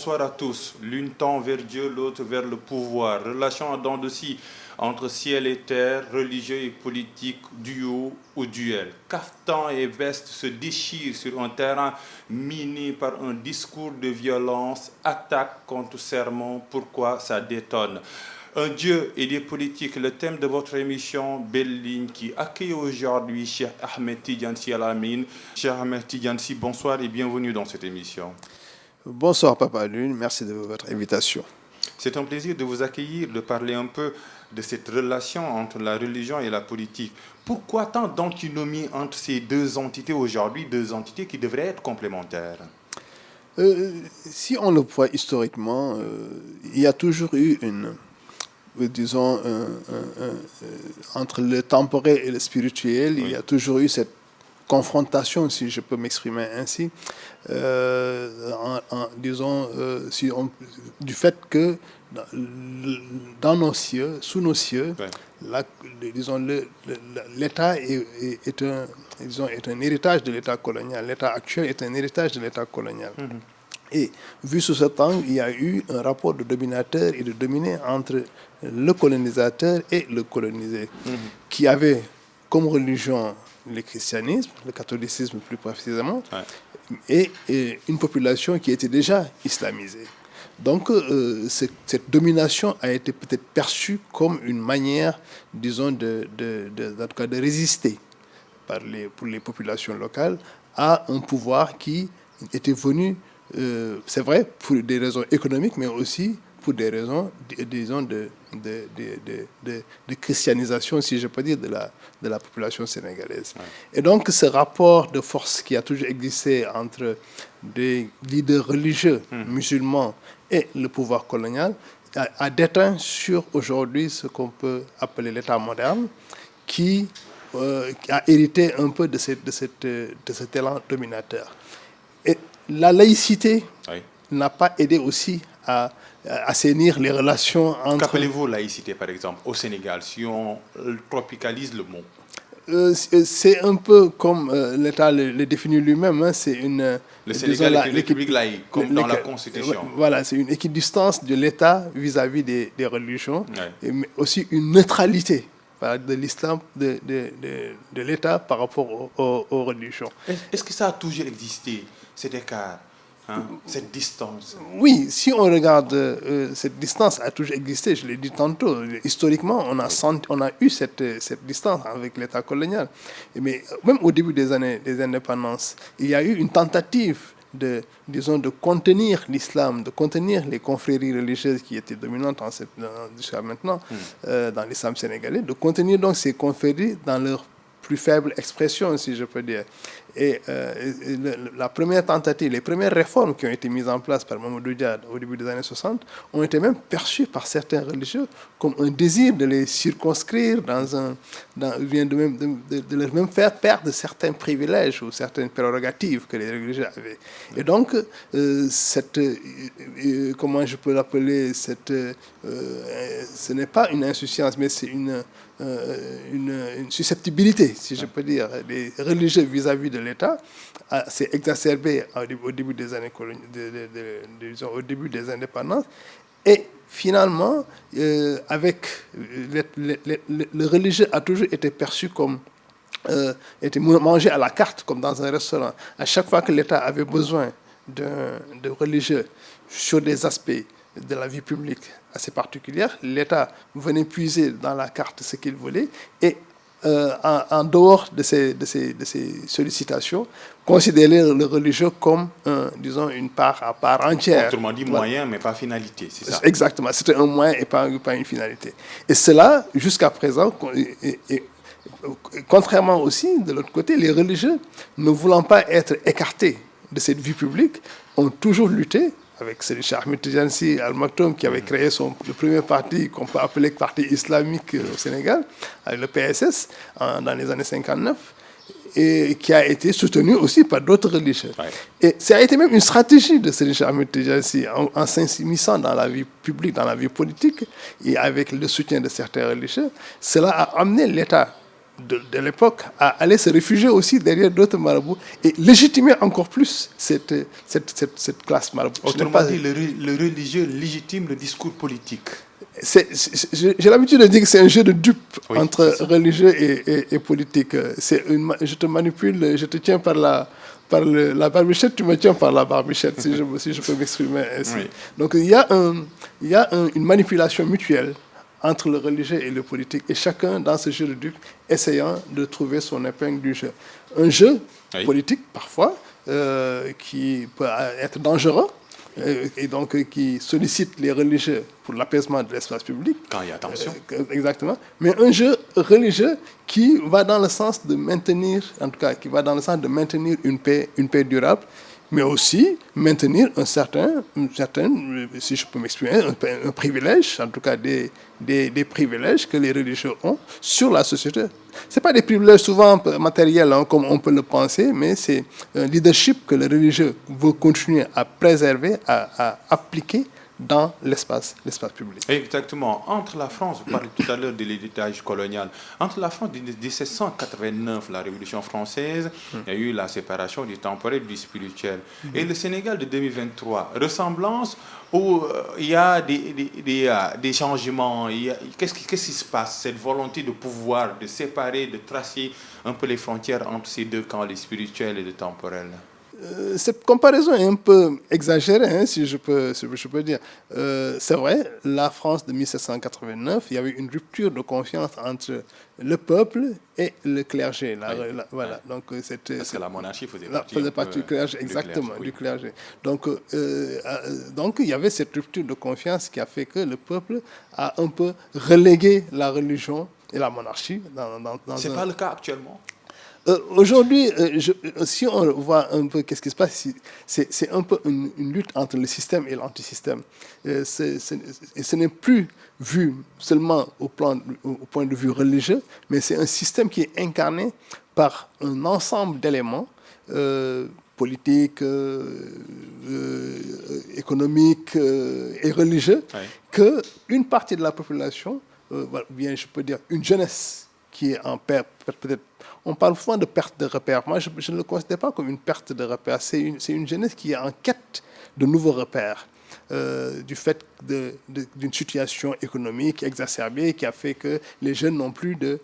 bonsoir à tous. L'une tend vers Dieu, l'autre vers le pouvoir. Relation en dents de scie entre ciel et terre, religieux et politique, duo ou duel. Caftan et veste se déchirent sur un terrain miné par un discours de violence, attaque contre sermon. Pourquoi ça détonne? Un Dieu et des politiques, le thème de votre émission Belle Ligne qui accueille aujourd'hui Cheikh Ahmed Tidiane Al Amine. Cheikh Ahmed Tidiane, bonsoir et bienvenue dans cette émission. Bonsoir Papa Lune, merci de votre invitation. C'est un plaisir de vous accueillir, de parler un peu de cette relation entre la religion et la politique. Pourquoi tant d'antinomie entre ces deux entités aujourd'hui, deux entités qui devraient être complémentaires? Si on le voit historiquement, il y a toujours eu disons, entre le temporel et le spirituel, oui. Il y a toujours eu cette confrontation, si je peux m'exprimer ainsi, disons, du fait que dans nos cieux, sous nos cieux, oui. Disons, l'État est un héritage de l'État colonial. L'État actuel est un héritage de l'État colonial. Mm-hmm. Et vu sous cet angle, il y a eu un rapport de dominateur et de dominé entre le colonisateur et le colonisé, qui avait comme religion le christianisme, le catholicisme plus précisément, et une population qui était déjà islamisée. Donc, cette domination a été peut-être perçue comme une manière, disons, de résister pour les populations locales à un pouvoir qui était venu, c'est vrai, pour des raisons économiques, mais aussi pour des raisons, disons, de christianisation, si je peux dire, de la population sénégalaise. Ouais. Et donc, ce rapport de force qui a toujours existé entre des leaders religieux musulmans et le pouvoir colonial a déteint sur aujourd'hui ce qu'on peut appeler l'État moderne, qui a hérité un peu de cet élan dominateur. Et la laïcité n'a pas aidé aussi à assainir les relations entre... Qu'appelez-vous laïcité, par exemple, au Sénégal, si on tropicalise le mot? C'est un peu comme l'État le définit lui-même. Hein, c'est une... Le Sénégal est une république laïque, comme dans la Constitution. Voilà, c'est une équidistance de l'État vis-à-vis des religions, mais aussi une neutralité de l'islam, de l'État par rapport aux religions. Est-ce que ça a toujours existé, cet écart? Cette distance? Oui, si on regarde, cette distance a toujours existé, je l'ai dit tantôt. Historiquement, on a eu cette distance avec l'État colonial. Mais même au début des années des indépendances, il y a eu une tentative de contenir l'islam, de contenir les confréries religieuses qui étaient dominantes jusqu'à maintenant dans l'islam sénégalais, de contenir donc ces confréries dans leur plus faible expression, si je peux dire. Et la première tentative, les premières réformes qui ont été mises en place par Mamadou Dia au début des années 60 ont été même perçues par certains religieux comme un désir de les circonscrire de leur même faire perdre certains privilèges ou certaines prérogatives que les religieux avaient. Et donc, comment je peux l'appeler, ce n'est pas une insouciance, mais c'est une susceptibilité, si je peux dire, des religieux vis-à-vis de l'État s'est exacerbée au début des années au début des indépendances. Et finalement, avec le religieux a toujours été perçu comme était mangé à la carte, comme dans un restaurant. À chaque fois que l'État avait besoin de religieux sur des aspects de la vie publique assez particulière, l'État venait puiser dans la carte ce qu'il voulait et en dehors de ces sollicitations, considérer le religieux comme, disons, une part à part entière. Autrement dit, moyen, mais pas finalité, c'est ça? Exactement, c'était un moyen et pas une finalité. Et cela, jusqu'à présent, contrairement aussi, de l'autre côté, les religieux, ne voulant pas être écartés de cette vie publique, ont toujours lutté avec Cheikh Ahmed Tidiane Al Maktoum qui avait créé le premier parti qu'on peut appeler parti islamique au Sénégal, avec le PSS, dans les années 59, et qui a été soutenu aussi par d'autres religieux. Ouais. Et ça a été même une stratégie de Cheikh Ahmed Tidiane en s'immisçant dans la vie publique, dans la vie politique, et avec le soutien de certains religieux. Cela a amené l'État de l'époque à aller se réfugier aussi derrière d'autres marabouts et légitimer encore plus cette classe marabout. Autrement dit, le religieux légitime le discours politique. J'ai l'habitude de dire que c'est un jeu de dupes entre religieux et politique. Je te manipule, je te tiens par la barbichette, tu me tiens par la barbichette, si je peux m'exprimer ainsi. Oui. Donc il y a une manipulation mutuelle entre le religieux et le politique, et chacun dans ce jeu de dupes essayant de trouver son épingle du jeu. Un jeu politique, parfois, qui peut être dangereux, et donc qui sollicite les religieux pour l'apaisement de l'espace public. Quand il y a tension. Exactement. Mais un jeu religieux qui va dans le sens de maintenir, en tout cas, qui va dans le sens de maintenir une paix durable, mais aussi maintenir un certain, si je peux m'exprimer, un privilège, en tout cas des privilèges que les religieux ont sur la société. Ce n'est pas des privilèges souvent matériels, comme on peut le penser, mais c'est un leadership que le religieux veut continuer à préserver, à appliquer dans l'espace public. Exactement. Entre la France, vous parlez tout à l'heure de l'héritage colonial, entre la France de 1789, la Révolution française, il y a eu la séparation du temporel et du spirituel. Et le Sénégal de 2023, ressemblance où il y a des changements, qu'est-ce qui se passe, cette volonté de pouvoir, de séparer, de tracer un peu les frontières entre ces deux camps, les spirituels et le temporel? Cette comparaison est un peu exagérée, si je peux dire. C'est vrai, la France de 1789, il y avait une rupture de confiance entre le peuple et le clergé. Voilà. Donc, parce que la monarchie faisait partie du clergé, exactement, du clergé. Donc, il y avait cette rupture de confiance qui a fait que le peuple a un peu relégué la religion et la monarchie. Ce n'est pas le cas actuellement. Aujourd'hui, si on voit un peu qu'est-ce qui se passe, c'est un peu une lutte entre le système et l'antisystème. Ce n'est plus vu seulement au point de vue religieux, mais c'est un système qui est incarné par un ensemble d'éléments politiques, économiques et religieux, qu'une partie de la population, bien je peux dire une jeunesse qui est en perte, peut-être. On parle souvent de perte de repères. Moi, je ne le considère pas comme une perte de repères. C'est une jeunesse qui est en quête de nouveaux repères, du fait d'une situation économique exacerbée qui a fait que les jeunes n'ont plus de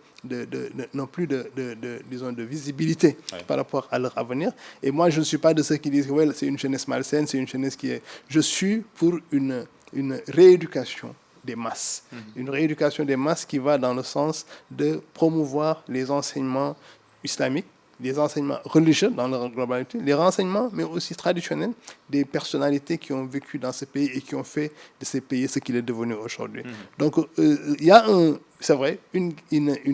visibilité par rapport à leur avenir. Et moi, je ne suis pas de ceux qui disent que c'est une jeunesse malsaine, c'est une jeunesse qui est... Je suis pour une rééducation des masses. Une rééducation des masses qui va dans le sens de promouvoir les enseignements islamiques, les enseignements religieux dans leur globalité, les renseignements, mais aussi traditionnels, des personnalités qui ont vécu dans ce pays et qui ont fait de ce pays ce qu'il est devenu aujourd'hui. Donc, il y a, c'est vrai, une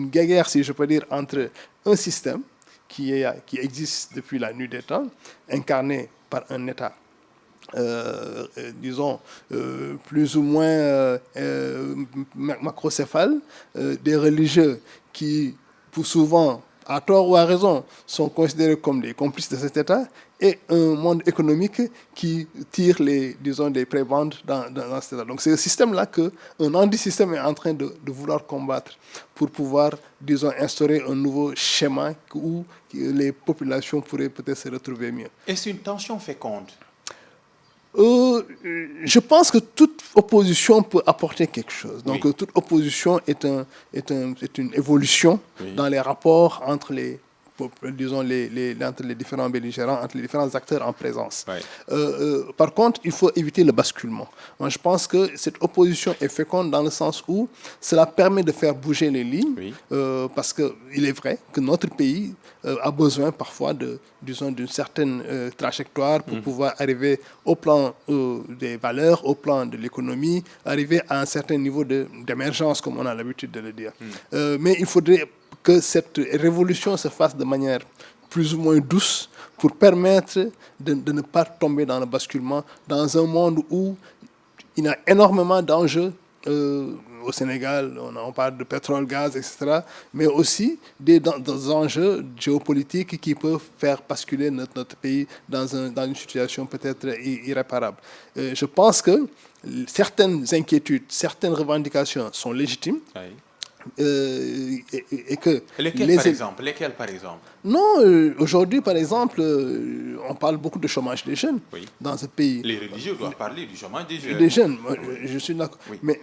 guerre, si je peux dire, entre un système qui existe depuis la nuit des temps, incarné par un État disons, plus ou moins macrocéphale, des religieux qui, pour souvent, à tort ou à raison, sont considérés comme des complices de cet État, et un monde économique qui tire des prébendes dans cet État. Donc c'est ce système-là qu'un anti-système est en train de vouloir combattre pour pouvoir, disons, instaurer un nouveau schéma où les populations pourraient peut-être se retrouver mieux. Est-ce une tension féconde? Je pense que toute opposition peut apporter quelque chose. Donc, toute opposition est une évolution dans les rapports entre entre les différents belligérants, entre les différents acteurs en présence. Par contre, il faut éviter le basculement. Moi, je pense que cette opposition est féconde dans le sens où cela permet de faire bouger les lignes, parce qu'il est vrai que notre pays a besoin parfois d'une certaine trajectoire pour pouvoir arriver au plan des valeurs, au plan de l'économie, arriver à un certain niveau d'émergence, comme on a l'habitude de le dire. Mais il faudrait que cette révolution se fasse de manière plus ou moins douce pour permettre de ne pas tomber dans le basculement, dans un monde où il y a énormément d'enjeux. Au Sénégal, on parle de pétrole, gaz, etc., mais aussi des enjeux géopolitiques qui peuvent faire basculer notre pays dans une situation peut-être irréparable. Je pense que certaines inquiétudes, certaines revendications sont légitimes. et que Lesquels, par exemple? Non, aujourd'hui, par exemple, on parle beaucoup de chômage des jeunes dans ce pays. Les religieux doivent parler du chômage des jeunes. Des jeunes, je suis d'accord. Mais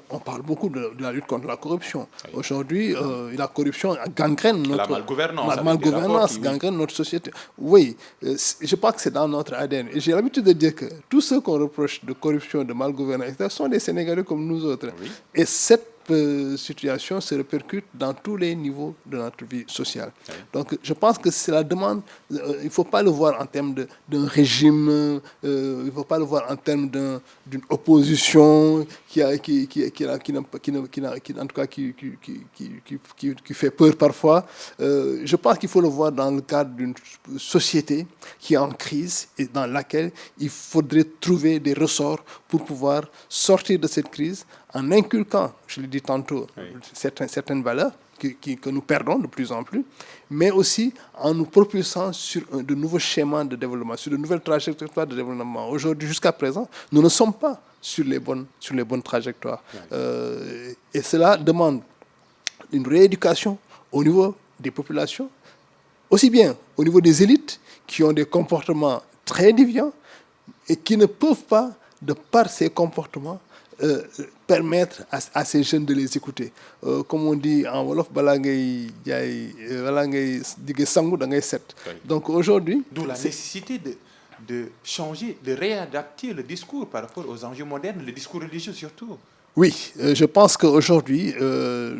on parle beaucoup de la lutte contre la corruption. Aujourd'hui, la corruption gangrène notre... La malgouvernance gangrène notre société. Oui, je pense que c'est dans notre ADN. Et j'ai l'habitude de dire que tous ceux qu'on reproche de corruption, de malgouvernance, sont des Sénégalais comme nous autres. Et cette situation se répercute dans tous les niveaux de notre vie sociale. Donc je pense que c'est la demande, il ne faut pas le voir en termes d'un régime, il ne faut pas le voir en termes d'une opposition qui fait peur parfois. Je pense qu'il faut le voir dans le cadre d'une société qui est en crise et dans laquelle il faudrait trouver des ressorts pour pouvoir sortir de cette crise en inculquant, je l'ai dit tantôt, certaines valeurs que nous perdons de plus en plus, mais aussi en nous propulsant sur de nouveaux schémas de développement, sur de nouvelles trajectoires de développement. Aujourd'hui, jusqu'à présent, nous ne sommes pas sur les bonnes trajectoires. Et cela demande une rééducation au niveau des populations, aussi bien au niveau des élites qui ont des comportements très déviants et qui ne peuvent pas, de par ces comportements, permettre à ces jeunes de les écouter. Comme on dit en Wolof, donc aujourd'hui... D'où la nécessité de changer, de réadapter le discours par rapport aux enjeux modernes, le discours religieux surtout. Oui, je pense qu'aujourd'hui, je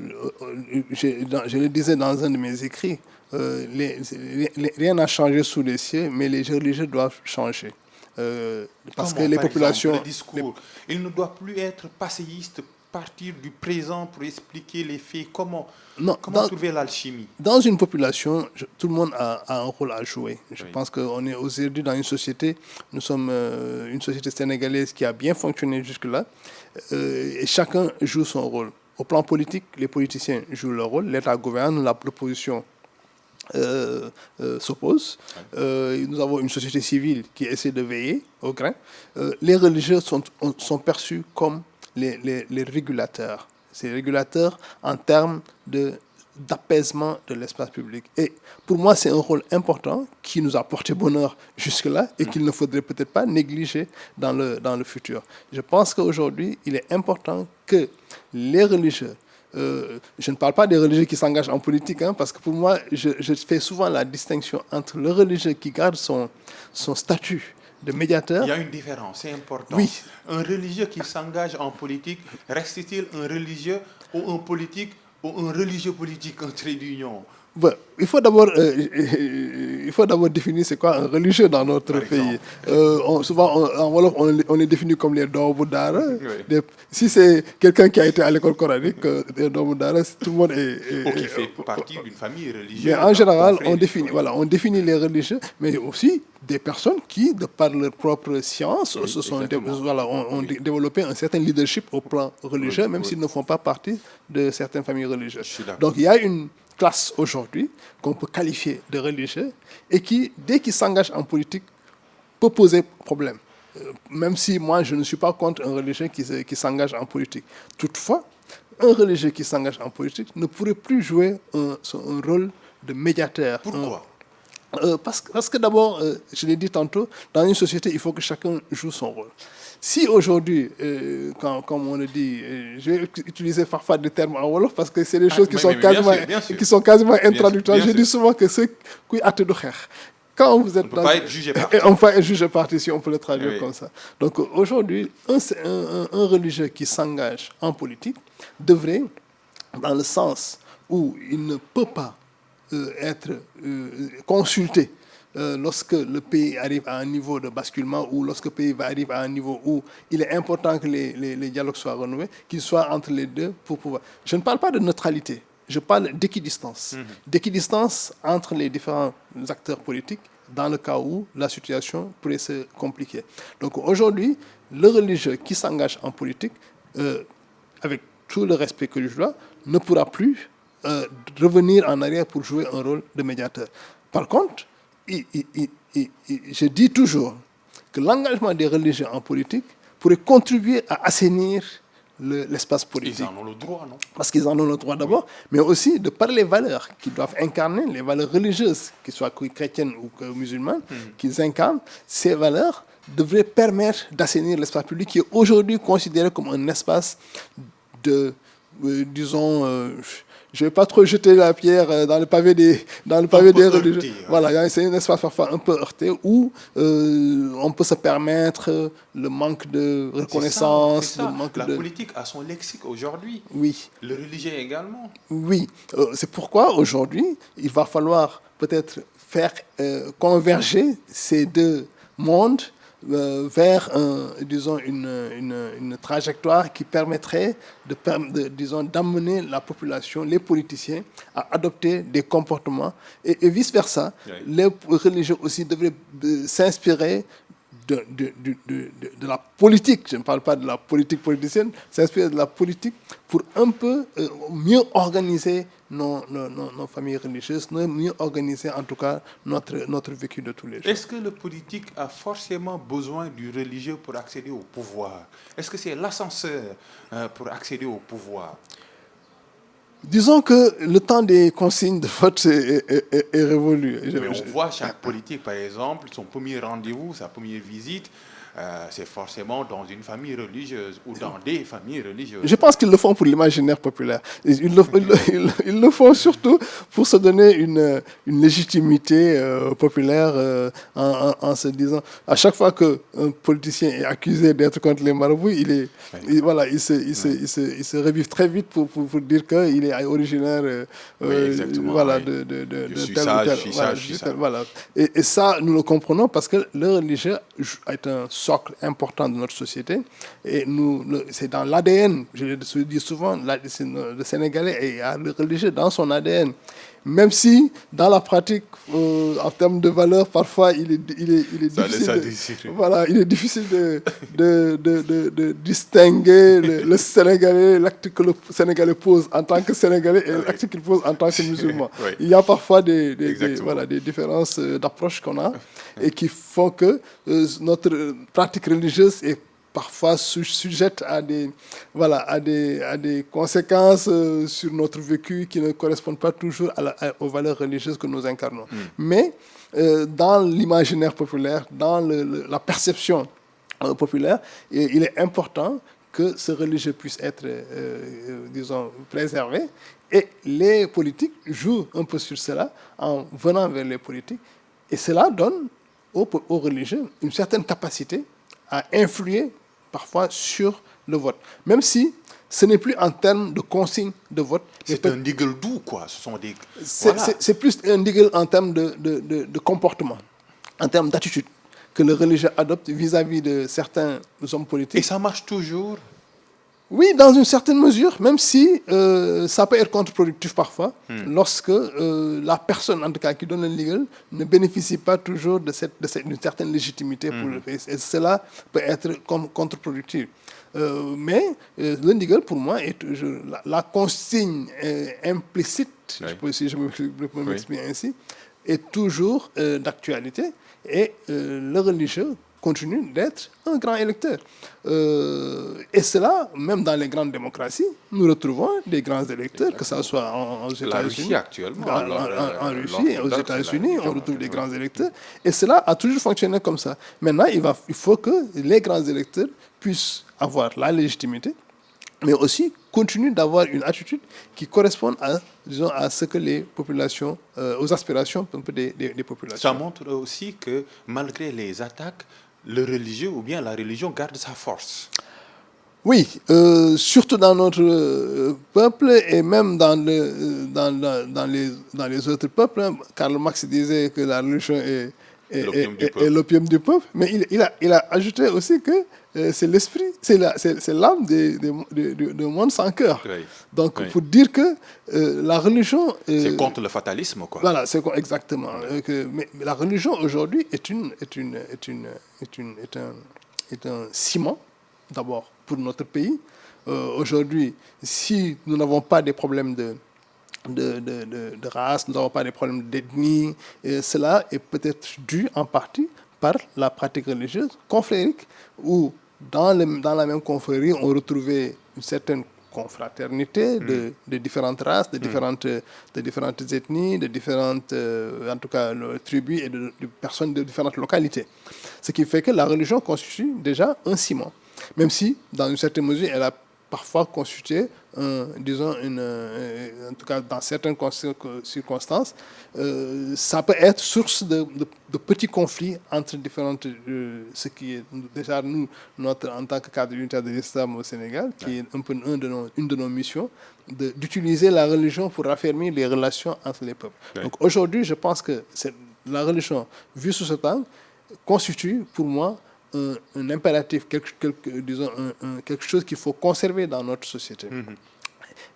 le disais dans un de mes écrits, rien n'a changé sous les cieux, mais les religieux doivent changer. Parce que les populations... Le discours, il ne doit plus être passéiste, partir du présent pour expliquer les faits. Comment trouver l'alchimie? Dans une population, tout le monde a un rôle à jouer. Je pense qu'on est aujourd'hui dans une société, nous sommes une société sénégalaise qui a bien fonctionné jusque-là, et chacun joue son rôle. Au plan politique, les politiciens jouent leur rôle, l'État gouverne, l'opposition s'oppose. Nous avons une société civile qui essaie de veiller au grain. Les religieux sont perçus comme les régulateurs. C'est régulateurs en termes d'apaisement de l'espace public. Et pour moi, c'est un rôle important qui nous a porté bonheur jusque-là et qu'il ne faudrait peut-être pas négliger dans le futur. Je pense qu'aujourd'hui, il est important que les religieux, je ne parle pas des religieux qui s'engagent en politique, parce que pour moi, je fais souvent la distinction entre le religieux qui garde son statut de médiateur. Il y a une différence, c'est important. Oui. Un religieux qui s'engage en politique, reste-t-il un religieux ou un politique ou un religieux politique, un trait d'union? Bon, il faut d'abord définir c'est quoi un religieux dans notre pays. Souvent, en Wolof, on les définit comme les Doomu Daara. Si c'est quelqu'un qui a été à l'école coranique, les Doomu Daara, tout le monde est... Ou qui fait partie d'une famille religieuse. Mais en général, on définit les religieux, mais aussi des personnes qui, de par leur propre science, ont développé un certain leadership au plan religieux, même s'ils ne font pas partie de certaines familles religieuses. Donc il y a une classe aujourd'hui qu'on peut qualifier de religieux et qui, dès qu'il s'engage en politique, peut poser problème. Même si moi, je ne suis pas contre un religieux qui s'engage en politique. Toutefois, un religieux qui s'engage en politique ne pourrait plus jouer un rôle de médiateur. Pourquoi? Parce que d'abord, je l'ai dit tantôt, dans une société, il faut que chacun joue son rôle. Si aujourd'hui, comme on le dit, je vais utiliser parfois des termes en Wolof parce que c'est des choses qui sont quasiment intraductoires. Je dis souvent que ceux qui attendent de faire, quand vous êtes on ne peut pas être jugé parti. On peut être jugé parti si on peut le traduire comme ça. Donc aujourd'hui, un religieux qui s'engage en politique devrait, dans le sens où il ne peut pas être consulté lorsque le pays arrive à un niveau de basculement ou lorsque le pays arrive à un niveau où il est important que les dialogues soient renoués, qu'ils soient entre les deux pour pouvoir... Je ne parle pas de neutralité, je parle d'équidistance. D'équidistance entre les différents acteurs politiques dans le cas où la situation pourrait se compliquer. Donc aujourd'hui, le religieux qui s'engage en politique, avec tout le respect que je dois, ne pourra plus revenir en arrière pour jouer un rôle de médiateur. Par contre, je dis toujours que l'engagement des religieux en politique pourrait contribuer à assainir l'espace politique. Ils en ont le droit, non? Parce qu'ils en ont le droit d'abord, mais aussi de par les valeurs qu'ils doivent incarner, les valeurs religieuses, qu'elles soient chrétiennes ou musulmanes, qu'ils incarnent, ces valeurs devraient permettre d'assainir l'espace public qui est aujourd'hui considéré comme un espace de, disons, je ne vais pas trop jeter la pierre dans le pavé des religieux. Voilà, c'est un espace parfois un peu heurté où on peut se permettre le manque de reconnaissance. C'est ça. Le manque la politique a son lexique aujourd'hui. Oui. Le religieux également. Oui. C'est pourquoi aujourd'hui, il va falloir peut-être faire converger ces deux mondes vers disons une trajectoire qui permettrait disons d'amener la population, les politiciens à adopter des comportements et vice versa. Oui. Les religieux aussi devraient s'inspirer de la politique, je ne parle pas de la politique politicienne, s'inspirer de la politique pour un peu mieux organiser nos familles religieuses, mieux organiser en tout cas notre vécu de tous les jours. Est-ce que le politique a forcément besoin du religieux pour accéder au pouvoir? Est-ce que c'est l'ascenseur pour accéder au pouvoir? Disons que le temps des consignes de vote est révolu. Mais on voit chaque politique, par exemple, son premier rendez-vous, sa première visite, c'est forcément dans une famille religieuse ou dans des familles religieuses. Je pense qu'ils le font pour l'imaginaire populaire. Ils le font surtout pour se donner une légitimité populaire en se disant, à chaque fois qu'un politicien est accusé d'être contre les marabouts, il se revive très vite pour dire qu'il est originaire voilà, de tel. Voilà. Et ça, nous le comprenons parce que le religieux est un socle important de notre société et c'est dans l'ADN, je le dis souvent, le Sénégalais a le religieux dans son ADN, même si dans la pratique, en termes de valeurs, parfois il est difficile de distinguer le Sénégalais, l'acte que le Sénégalais pose en tant que Sénégalais et l'acte qu'il pose en tant que musulman. Oui. Il y a parfois des différences d'approche qu'on a et qui font que notre pratique religieuse est parfois sujette à des conséquences sur notre vécu qui ne correspondent pas toujours aux valeurs religieuses que nous incarnons. Mais dans l'imaginaire populaire, dans la perception populaire, il est important que ce religieux puisse être, disons, préservé. Et les politiques jouent un peu sur cela en venant vers les politiques. Et cela donne aux religieux une certaine capacité à influer parfois sur le vote. Même si ce n'est plus en termes de consignes de vote. C'est un niggle doux, quoi. Ce sont des... C'est plus un niggle en termes de comportement, en termes d'attitude que le religieux adopte vis-à-vis de certains hommes politiques. Et ça marche toujours? Oui, dans une certaine mesure, même si ça peut être contre-productif parfois, lorsque la personne, en tout cas, qui donne le niggle, ne bénéficie pas toujours d'une certaine légitimité pour le pays. Et cela peut être contre-productif. Mais le niggle, pour moi, est toujours la consigne implicite, si je peux m'exprimer ainsi, est toujours d'actualité. Et le religieux continue d'être un grand électeur. Et cela, même dans les grandes démocraties, nous retrouvons des grands électeurs, que ce soit aux États-Unis. La Russie actuellement. En Russie et aux États-Unis, on retrouve des grands électeurs. Et cela a toujours fonctionné comme ça. Maintenant, il faut que les grands électeurs puissent avoir la légitimité, mais aussi continuent d'avoir une attitude qui corresponde à ce que les populations, aux aspirations un peu des populations. Ça montre aussi que malgré les attaques, le religieux ou bien la religion garde sa force. Oui, surtout dans notre peuple et même dans les autres peuples. Karl Marx disait que la religion est l'opium du peuple, mais il a ajouté aussi que c'est l'esprit, c'est l'âme du monde sans cœur. Oui. Donc, oui. Pour dire que la religion... c'est contre le fatalisme, quoi. Voilà, c'est exactement. Mais la religion, aujourd'hui, est un ciment, d'abord, pour notre pays. Aujourd'hui, si nous n'avons pas des problèmes de race, nous n'avons pas des problèmes d'ethnie, cela est peut-être dû en partie par la pratique religieuse confrérique, où dans la même confrérie, on retrouvait une certaine confraternité de différentes races, de différentes ethnies, de différentes, en tout cas, tribus et de personnes de différentes localités. Ce qui fait que la religion constitue déjà un ciment, même si, dans une certaine mesure, elle a parfois constitué, disons, en tout cas dans certaines circonstances, ça peut être source de petits conflits entre différentes, ce qui est déjà nous, en tant que cadre unitaire de l'islam au Sénégal, qui est un peu une de nos missions, d'utiliser la religion pour raffermir les relations entre les peuples. Donc aujourd'hui, je pense que la religion, vue sous cet angle, constitue pour moi un impératif, quelque chose qu'il faut conserver dans notre société.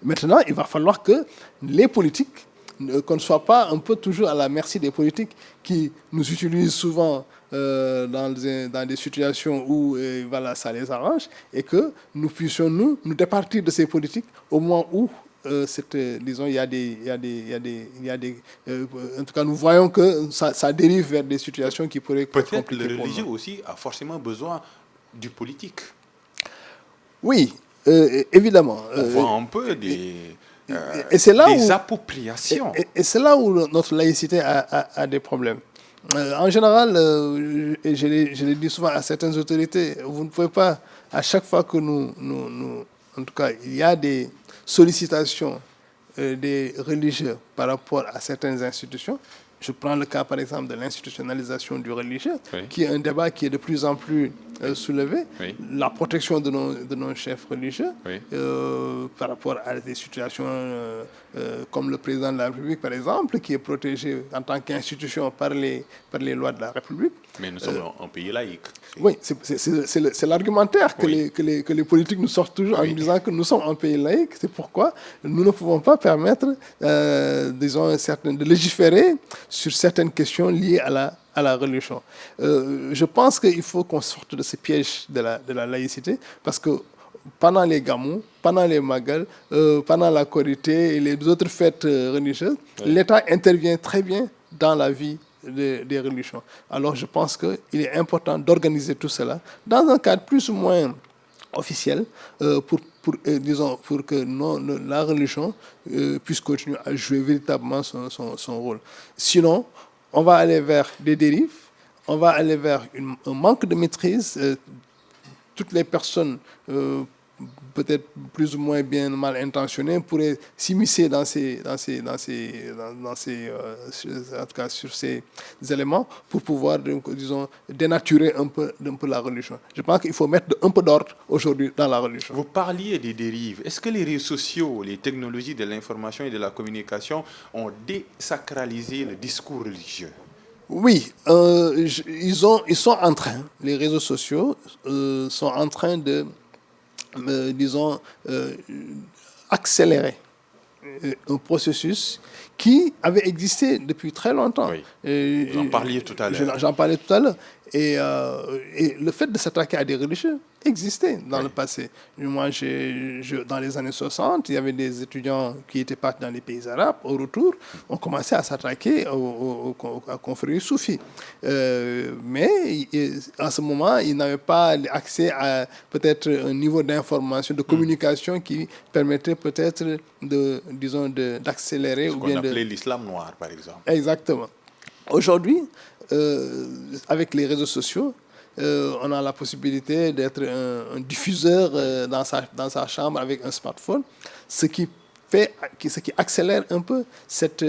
Maintenant, il va falloir que les politiques, qu'on ne soit pas un peu toujours à la merci des politiques qui nous utilisent souvent dans des situations où voilà, ça les arrange, et que nous puissions nous départir de ces politiques au moment où disons, en tout cas, nous voyons que ça dérive vers des situations qui pourraient être compliquées. Peut-être le religieux aussi a forcément besoin du politique. Oui, évidemment. On voit un peu des appropriations. Et c'est là où notre laïcité a des problèmes. En général, et je l'ai dit souvent à certaines autorités, vous ne pouvez pas, à chaque fois que en tout cas, il y a des sollicitations des religieux par rapport à certaines institutions. Je prends le cas, par exemple, de l'institutionnalisation du religieux, qui est un débat qui est de plus en plus soulevé. La protection de nos chefs religieux par rapport à des situations comme le président de la République, par exemple, qui est protégé en tant qu'institution par les lois de la République. Mais nous sommes un pays laïque. Oui, c'est l'argumentaire que les politiques nous sortent toujours en disant que nous sommes un pays laïque. C'est pourquoi nous ne pouvons pas permettre, disons, de légiférer sur certaines questions liées à la religion. Je pense qu'il faut qu'on sorte de ce piège de la laïcité, parce que pendant les gamous, pendant les magal, pendant la Korité et les autres fêtes religieuses, l'État intervient très bien dans la vie des religions. Alors je pense qu'il est important d'organiser tout cela dans un cadre plus ou moins officiel pour que la religion puisse continuer à jouer véritablement son rôle. Sinon, on va aller vers des dérives, on va aller vers un manque de maîtrise. Toutes les personnes peut-être plus ou moins bien mal intentionnées pourraient s'immiscer en tout cas sur ces éléments pour pouvoir, disons, dénaturer un peu la religion. Je pense qu'il faut mettre un peu d'ordre aujourd'hui dans la religion. Vous parliez des dérives. Est-ce que les réseaux sociaux, les technologies de l'information et de la communication ont désacralisé le discours religieux? Oui, ils sont en train, les réseaux sociaux sont en train de, disons, accélérer un processus qui avait existé depuis très longtemps. Oui. Vous en parliez tout à l'heure. J'en parlais tout à l'heure. Et le fait de s'attaquer à des religieux existait dans le passé. Moi, dans les années 60, il y avait des étudiants qui étaient partis dans les pays arabes. Au retour, on commençait à s'attaquer à confréries soufis. Mais à ce moment, ils n'avaient pas accès à peut-être un niveau d'information, de communication qui permettait peut-être d'accélérer. Ce qu'on appelait l'islam noir, par exemple. Exactement. Aujourd'hui, avec les réseaux sociaux, on a la possibilité d'être un diffuseur dans sa chambre avec un smartphone, ce qui accélère un peu cette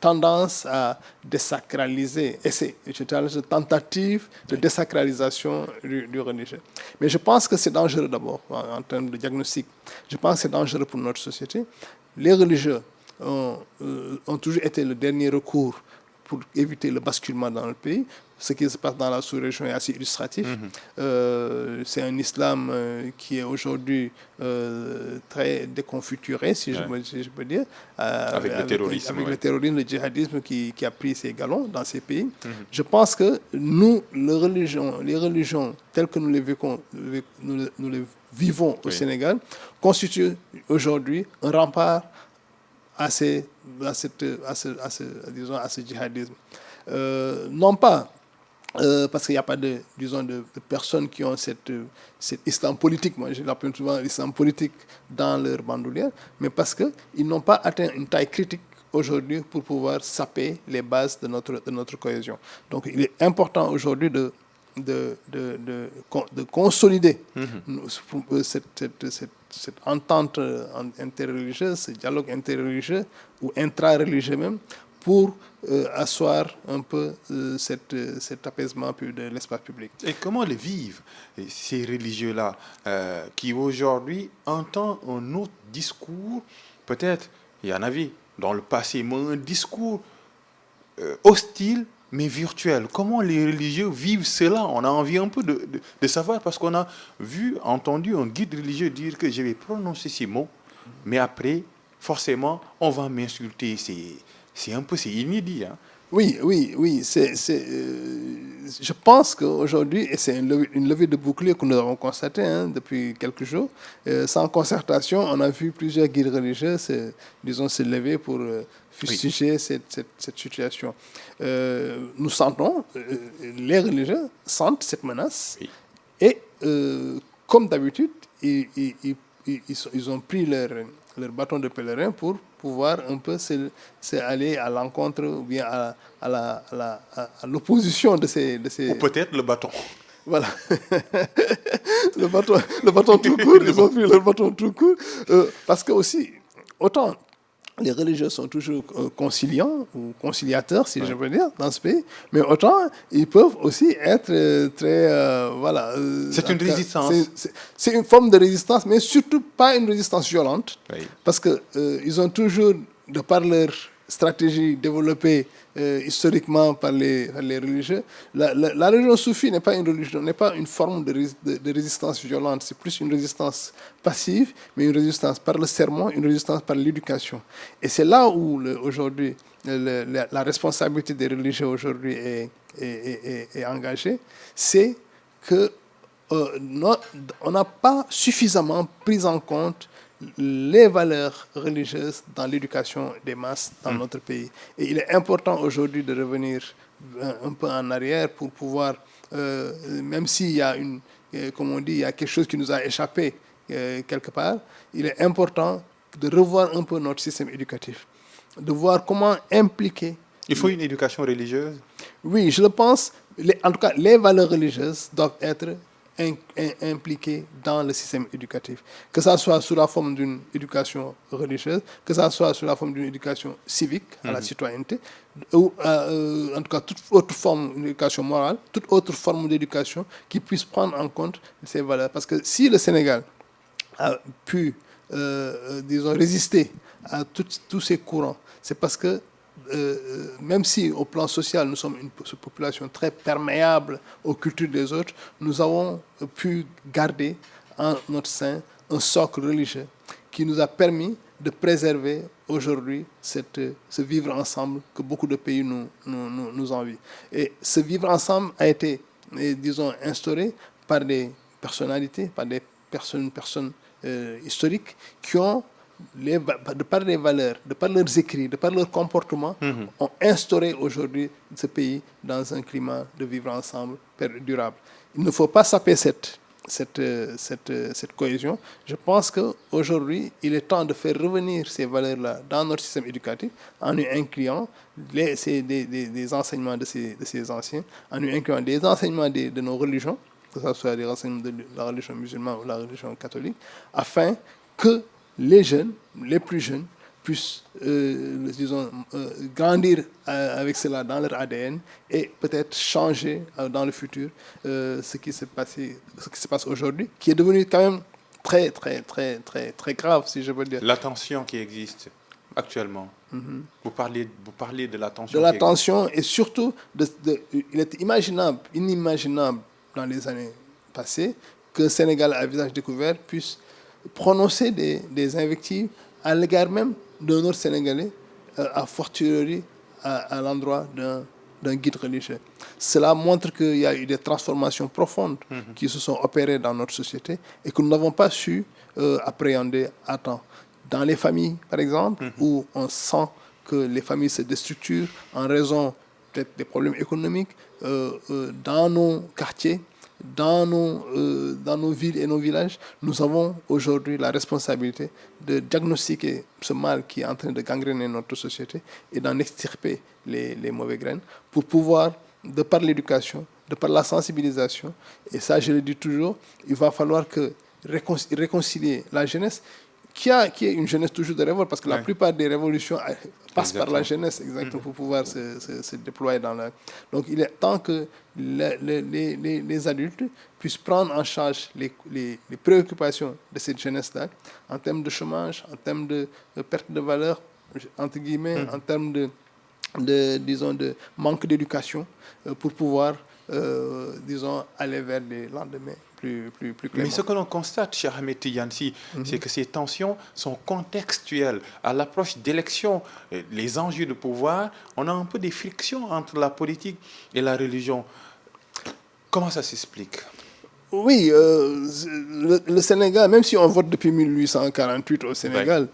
tendance à désacraliser, et c'est une tentative de désacralisation du religieux. Mais je pense que c'est dangereux d'abord en termes de diagnostic. Je pense que c'est dangereux pour notre société. Les religieux ont toujours été le dernier recours pour éviter le basculement dans le pays. Ce qui se passe dans la sous-région est assez illustratif. C'est un islam qui est aujourd'hui très déconfituré, si je peux dire. Avec le terrorisme. Avec le terrorisme, le djihadisme qui a pris ses galons dans ces pays. Je pense que nous, les religions telles que nous les vivons au Sénégal, constituent aujourd'hui un rempart à ce djihadisme. Non pas parce qu'il n'y a pas disons, de personnes qui ont cet islam politique, moi je l'appelle souvent l'islam politique dans leur bandoulière, mais parce qu'ils n'ont pas atteint une taille critique aujourd'hui pour pouvoir saper les bases de notre cohésion. Donc il est important aujourd'hui de consolider cette entente interreligieuse, ce dialogue interreligieux ou intra-religieux même, pour asseoir un peu cet apaisement de l'espace public. Et comment les vivent ces religieux-là qui aujourd'hui entendent un autre discours, peut-être, il y en avait dans le passé, mais un discours hostile mais virtuel. Comment les religieux vivent cela? On a envie un peu de savoir parce qu'on a entendu un guide religieux dire que je vais prononcer ces mots, mais après, forcément, on va m'insulter. C'est inédit. Hein? Oui. Je pense qu'aujourd'hui, et c'est une levée de bouclier que nous avons constatée depuis quelques jours, sans concertation, on a vu plusieurs guides religieux se lever pour fustiger cette situation. Nous sentons, les religieux sentent cette menace et, comme d'habitude, ils ont pris leur bâton de pèlerin pour pouvoir un peu aller à l'encontre ou bien à l'opposition de ces... Ou peut-être le bâton. Voilà. le bâton tout court, ils ont pris le bâton tout court. Parce que aussi, autant les religieux sont toujours conciliants ou conciliateurs, si je veux dire, dans ce pays, mais autant ils peuvent aussi être très... voilà. C'est une résistance. C'est une forme de résistance, mais surtout pas une résistance violente, parce qu'ils ont toujours, de par leur stratégie développée historiquement par les religieux, la religion soufie n'est pas une religion, n'est pas une forme de résistance violente, c'est plus une résistance passive, mais une résistance par le sermon, une résistance par l'éducation. Et c'est là où aujourd'hui la responsabilité des religieux aujourd'hui est engagée, c'est que on n'a pas suffisamment pris en compte les valeurs religieuses dans l'éducation des masses dans notre pays. Et il est important aujourd'hui de revenir un peu en arrière pour pouvoir, même s'il y a comme on dit, il y a quelque chose qui nous a échappé quelque part, il est important de revoir un peu notre système éducatif, de voir comment impliquer... Il faut une éducation religieuse? Oui, je le pense. En tout cas, les valeurs religieuses doivent être impliqués dans le système éducatif. Que ça soit sous la forme d'une éducation religieuse, que ça soit sous la forme d'une éducation civique à la citoyenneté, ou en tout cas toute autre forme d'éducation morale, toute autre forme d'éducation qui puisse prendre en compte ces valeurs. Parce que si le Sénégal a pu, disons, résister à tous ces courants, c'est parce que même si au plan social nous sommes une population très perméable aux cultures des autres, nous avons pu garder en notre sein un socle religieux qui nous a permis de préserver aujourd'hui ce vivre ensemble que beaucoup de pays nous envient. Et ce vivre ensemble a été, disons, instauré par des personnalités, par des personnes historiques qui ont, de par les valeurs, de par leurs écrits, de par leur comportement, ont instauré aujourd'hui ce pays dans un climat de vivre ensemble durable. Il ne faut pas saper cette cohésion. Je pense qu'aujourd'hui, il est temps de faire revenir ces valeurs-là dans notre système éducatif en y incluant des enseignements de ces anciens, en y incluant des enseignements de nos religions, que ce soit des enseignements de la religion musulmane ou la religion catholique, afin que les jeunes, les plus jeunes, puissent, disons, grandir avec cela dans leur ADN et peut-être changer dans le futur ce qui se passe aujourd'hui, qui est devenu quand même très, très, très, très, très grave, si je veux dire. La tension qui existe actuellement. Vous parlez de la tension. De la tension et surtout, il est inimaginable dans les années passées que le Sénégal à visage découvert puisse prononcer des invectives à l'égard même d'un autre Sénégalais, à fortiori à l'endroit d'un guide religieux. Cela montre qu'il y a eu des transformations profondes qui se sont opérées dans notre société et que nous n'avons pas su appréhender à temps. Dans les familles, par exemple, où on sent que les familles se déstructurent en raison peut-être des problèmes économiques dans nos quartiers, dans nos villes et nos villages. Nous avons aujourd'hui la responsabilité de diagnostiquer ce mal qui est en train de gangréner notre société et d'en extirper les mauvaises graines pour pouvoir, de par l'éducation, de par la sensibilisation, et ça je le dis toujours, il va falloir que réconcilier la jeunesse qui est une jeunesse toujours de révolte, parce que la plupart des révolutions passent par la jeunesse, exactement, pour pouvoir se déployer dans la... Donc il est temps que les adultes puissent prendre en charge les préoccupations de cette jeunesse-là, en termes de chômage, en termes de perte de valeur, entre guillemets, en termes disons, de manque d'éducation, pour pouvoir, disons, aller vers des lendemains plus cléments. Mais ce que l'on constate, cher Ahmed Tidiane-Sy, c'est que ces tensions sont contextuelles. À l'approche d'élections, les enjeux de pouvoir, on a un peu des frictions entre la politique et la religion. Comment ça s'explique? Oui, le Sénégal, même si on vote depuis 1848 au Sénégal,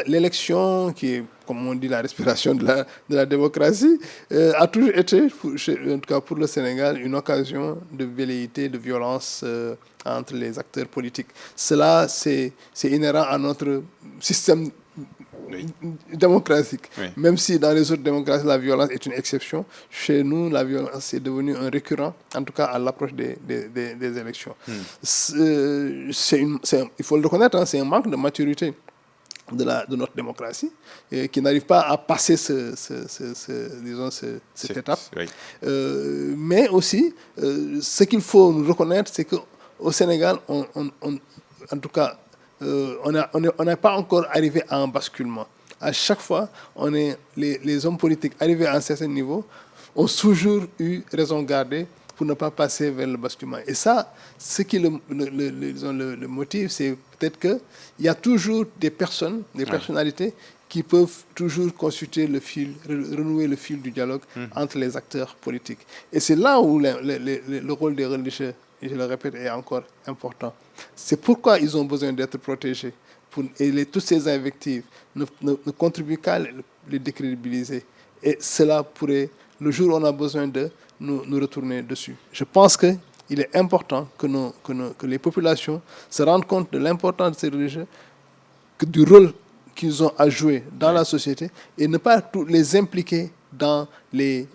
l'élection, qui est, comme on dit, la respiration de la démocratie, a toujours été, en tout cas pour le Sénégal, une occasion de velléité, de violence entre les acteurs politiques. Cela, c'est inhérent à notre système démocratique. Oui. Même si dans les autres démocraties, la violence est une exception, chez nous, la violence est devenue un récurrent, en tout cas à l'approche des élections. Il faut le reconnaître, hein, c'est un manque de maturité de notre démocratie qui n'arrive pas à passer cette étape. Oui. Mais aussi, ce qu'il faut nous reconnaître, c'est qu'au Sénégal, en tout cas, on n'est pas encore arrivé à un basculement. À chaque fois, les hommes politiques arrivés à un certain niveau ont toujours eu raison gardée pour ne pas passer vers le basculement. Et ça, ce qui le motive, c'est peut-être qu'il y a toujours des personnes, des personnalités qui peuvent toujours consulter le fil, renouer le fil du dialogue entre les acteurs politiques. Et c'est là où le rôle des religieux, et je le répète, est encore important. C'est pourquoi ils ont besoin d'être protégés. Et toutes ces invectives ne contribuent qu'à les décrédibiliser. Et cela pourrait, le jour où on a besoin de nous retourner dessus. Je pense qu'il est important que les populations se rendent compte de l'importance de ces religieux, du rôle qu'ils ont à jouer dans la société, et ne pas les impliquer dans les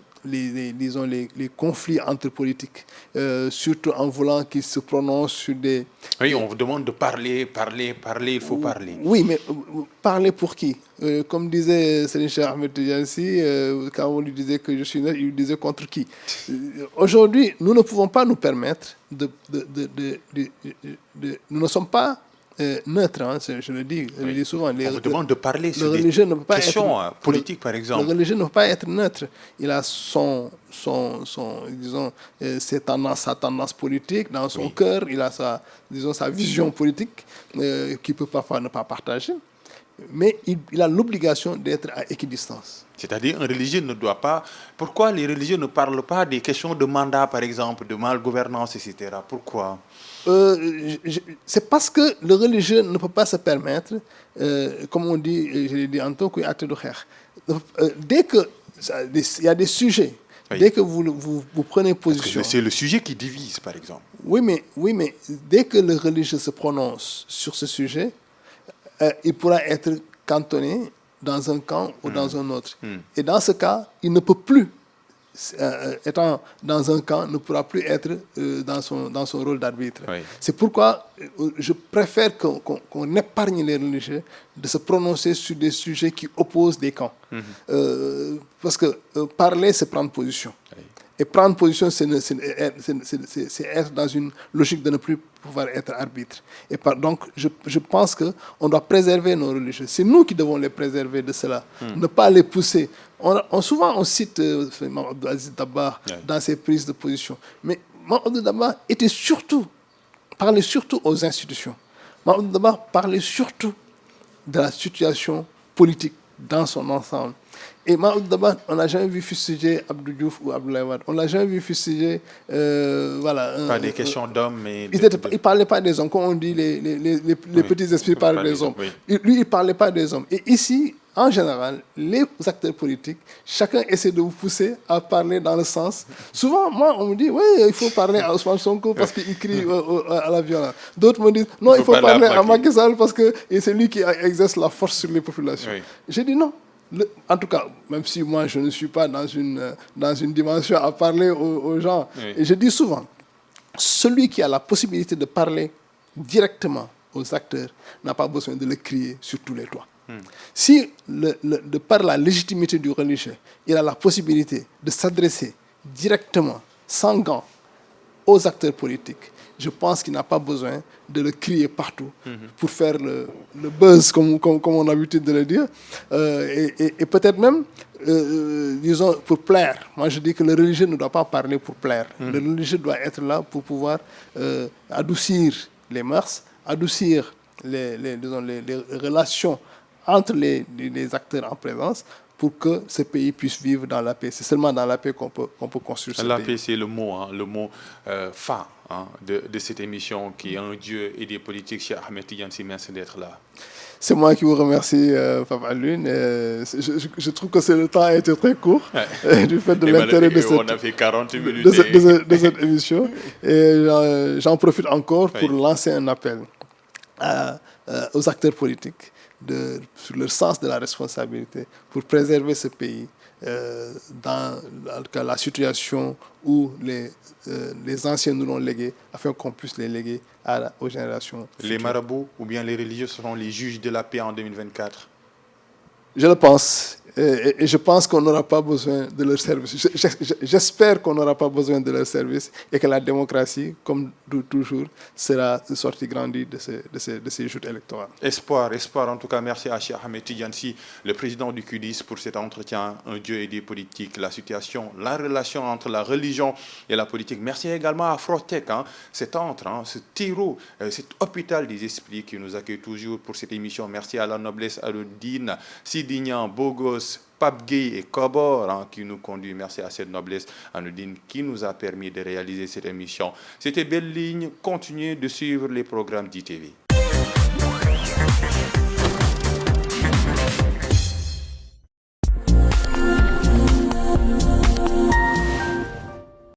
conflits entre politiques, surtout en voulant qu'ils se prononcent sur des... Oui, on vous demande de parler, il faut parler. Oui, mais parler pour qui? Comme disait Cheikh Ahmed Tidiane-Sy, quand on lui disait que je suis neutre, il lui disait contre qui? Aujourd'hui, nous ne pouvons pas nous permettre nous ne sommes pas neutre, hein, je le dis souvent. On vous demande de parler sur des questions politiques, par exemple. Le religieux ne peut pas être neutre. Il a disons, sa tendance politique dans son cœur. Il a sa vision politique qu'il peut parfois ne pas partager. Mais il a l'obligation d'être à équidistance. C'est-à-dire, un religieux ne doit pas... Pourquoi les religieux ne parlent pas des questions de mandat, par exemple, de malgouvernance, etc. Pourquoi? C'est parce que le religieux ne peut pas se permettre, comme on dit, je l'ai dit en tant qu'acteur, dès qu'il y a des sujets, dès que vous prenez position... C'est le sujet qui divise, par exemple. Oui, mais dès que le religieux se prononce sur ce sujet, il pourra être cantonné dans un camp ou dans un autre. Et dans ce cas, il ne peut plus, étant dans un camp, ne pourra plus être dans son rôle d'arbitre. Oui. C'est pourquoi je préfère qu'on épargne les religieux de se prononcer sur des sujets qui opposent des camps. Parce que parler, c'est prendre position. Oui. Et prendre position, c'est être dans une logique de ne plus pouvoir être arbitre. Et donc, je pense qu'on doit préserver nos religieux. C'est nous qui devons les préserver de cela. Ne pas les pousser. Souvent, on cite Mame Abdou Aziz Dabakh dans ses prises de position. Mais Mame Abdou Dabakh parlait surtout aux institutions. Mame Abdou Dabakh parlait surtout de la situation politique dans son ensemble. Et Mame Abdou Dabakh, on n'a jamais vu fustiger Abdou Diouf ou Abdoulaye Wade. On n'a jamais vu fustiger... pas des questions d'hommes, mais... Il ne parlait pas des hommes. Comme on dit, les petits esprits parlent des hommes. Oui. Lui, il ne parlait pas des hommes. Et ici, en général, les acteurs politiques, chacun essaie de vous pousser à parler dans le sens. Souvent, moi, on me dit, oui, il faut parler à Ousmane Sonko parce qu'il crie à la violence. D'autres me disent, non, il faut parler à Macky Sall parce que c'est lui qui exerce la force sur les populations. Oui. J'ai dit non. En tout cas, même si moi, je ne suis pas dans une dimension à parler aux gens, oui. Et je dis souvent, celui qui a la possibilité de parler directement aux acteurs n'a pas besoin de le crier sur tous les toits. Si, de par la légitimité du religieux, il a la possibilité de s'adresser directement, sans gants, aux acteurs politiques, je pense qu'il n'a pas besoin de le crier partout pour faire le buzz, comme on a l'habitude de le dire, et peut-être même, disons, pour plaire. Moi, je dis que le religieux ne doit pas parler pour plaire. Le religieux doit être là pour pouvoir adoucir les mœurs, adoucir les relations entre les acteurs en présence, pour que ce pays puisse vivre dans la paix. C'est seulement dans la paix qu'on peut construire ce pays. La paix, c'est le mot phare de cette émission, qui est un Dieu et des politiques. Cheikh Ahmed Tidiane Sy, merci d'être là. C'est moi qui vous remercie, Papa Alioune. Je trouve que le temps a été très court, du fait de l'intérêt de on a fait 40 minutes de cette émission. Et j'en profite encore pour lancer un appel aux acteurs politiques sur le sens de la responsabilité pour préserver ce pays dans la situation où les anciens nous l'ont légué, afin qu'on puisse les léguer aux générations futures. Les marabouts ou bien les religieux seront les juges de la paix en 2024? Je le pense. Et je pense qu'on n'aura pas besoin de leur service. J'espère qu'on n'aura pas besoin de leur service et que la démocratie, comme toujours, sera sortie grandie de ces joutes électorales. Espoir. En tout cas, merci à Cheikh Ahmed Tidiane Sy, le président du QDIS, pour cet entretien, un Dieu et des politiques, la situation, la relation entre la religion et la politique. Merci également à Frotec, cet antre, ce terreau, cet hôpital des esprits qui nous accueille toujours pour cette émission. Merci à la noblesse Anoudine, Sidignan, Bogos, Pape Gueye et Kobor qui nous conduit. Merci à cette noblesse Anoudine qui nous a permis de réaliser cette émission. C'était Belle Ligne. Continuez de suivre les programmes d'ITV.